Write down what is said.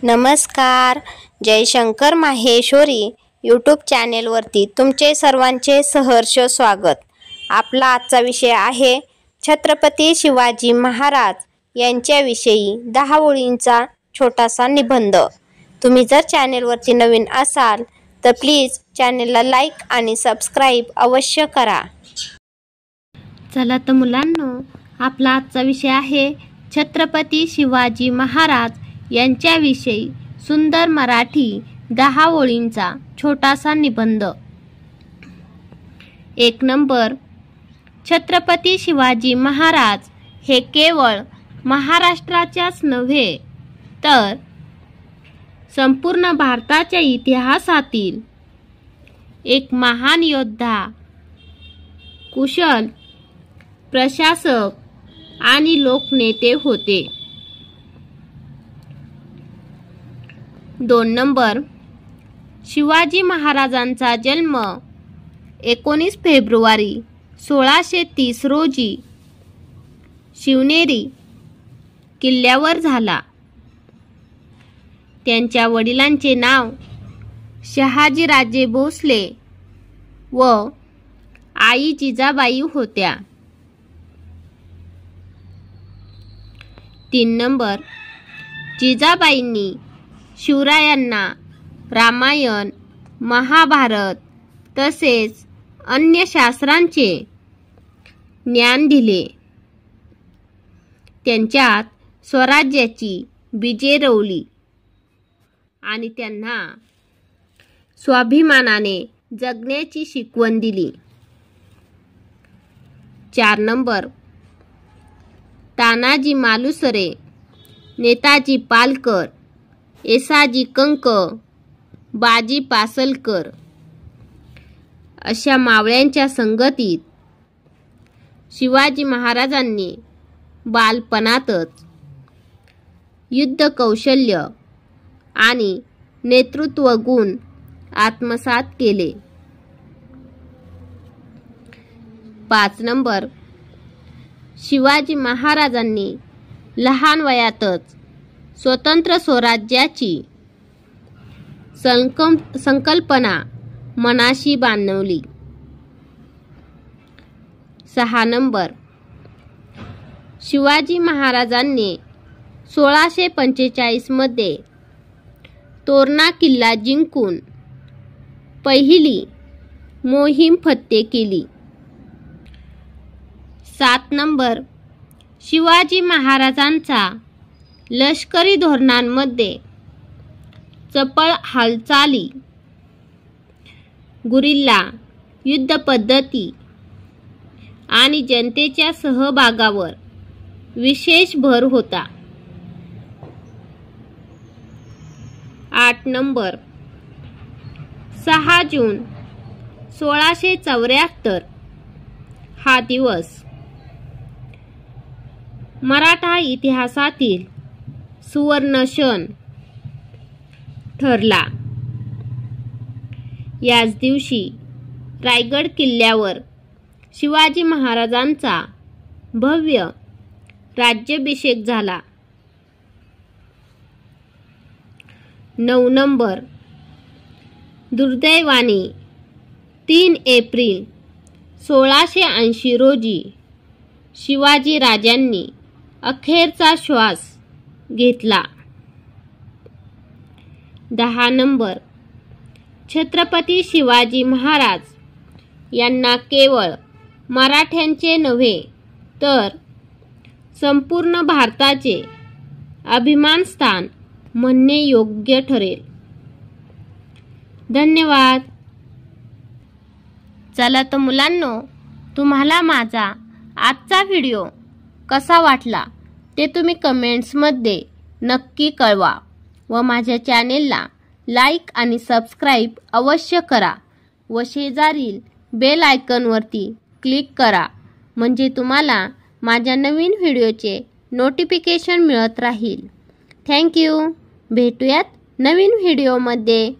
नमस्कार. जयशंकर माहेश्वरी यूट्यूब चॅनेलवरती तुमचे सर्वांचे सहर्ष स्वागत. आपला आजचा विषय आहे छत्रपती शिवाजी महाराज यांच्याविषयी 10 ओळींचा छोटासा निबंध. तुम्ही जर चॅनेलवरती नवीन असाल तर प्लीज चॅनेलला लाईक आणि सबस्क्राईब अवश्य करा. चला तर मुलांनो, आपला आजचा विषय आहे छत्रपती शिवाजी महाराज यांच्याविषयी सुंदर मराठी 10 ओळींचा छोटासा निबंध. 1 नंबर. छत्रपती शिवाजी महाराज हे केवळ महाराष्ट्राच्याच नव्हे तर संपूर्ण भारताच्या इतिहासातील एक महान योद्धा, कुशल प्रशासक आणि लोकनेते होते. 2 नंबर. शिवाजी महाराजांचा जन्म 19 फेब्रुवारी 1630 रोजी शिवनेरी किल्ल्यावर झाला. त्यांच्या वडिलांचे नाव शहाजीराजे भोसले व आई जिजाबाई होत्या. 3 नंबर. जिजाबाईंनी शिवरायांना रामायण, महाभारत तसेच अन्य शास्त्रांचे ज्ञान दिले. त्यांच्यात स्वराज्याची बीजे रोवली आणि त्यांना स्वाभिमानाने जगण्याची शिकवण दिली. 4 नंबर. तानाजी मालुसरे, नेताजी पालकर, येसाजी कंक, बाजी पासलकर अशा मावळ्यांच्या संगतीत शिवाजी महाराजांनी बालपणातच युद्ध कौशल्य आणि नेतृत्व गुण आत्मसात केले. 5 नंबर. शिवाजी महाराजांनी लहान वयातच स्वतंत्र स्वराज्याची संकल्पना मनाशी बांधली. 6 नंबर. शिवाजी महाराजांनी 1645 मध्ये तोरणा किल्ला जिंकून पहिली मोहीम फत्ते केली. 7 नंबर. शिवाजी महाराजांचा लष्करी धोरणांमध्ये चपळ हालचाली, गुरिल्ला युद्ध पद्धती आणि जनतेच्या सहभागावर विशेष भर होता. 8 नंबर. 6 जून 1674 हा दिवस मराठा इतिहासातील सुवर्ण क्षण ठरला. याच दिवशी रायगड किल्ल्यावर शिवाजी महाराजांचा भव्य राज्याभिषेक झाला. 9 नंबर. दुर्दैवाने 3 एप्रिल 1680 रोजी शिवाजी राजांनी अखेरचा श्वास घेतला. 10 नंबर. छत्रपती शिवाजी महाराज यांना केवळ मराठ्यांचे नव्हे तर संपूर्ण भारताचे अभिमानस्थान म्हणणे योग्य ठरेल. धन्यवाद. चला तर मुलांनो, तुम्हाला माझा आजचा व्हिडिओ कसा वाटला ते तुम्ही कमेंट्समध्ये नक्की कळवा व माझ्या चॅनेलला लाईक आणि सबस्क्राईब अवश्य करा व शेजारील बेल आयकॉनवरती क्लिक करा, म्हणजे तुम्हाला माझ्या नवीन व्हिडिओचे नोटिफिकेशन मिळत राहील. थँक्यू. भेटूयात नवीन व्हिडिओमध्ये.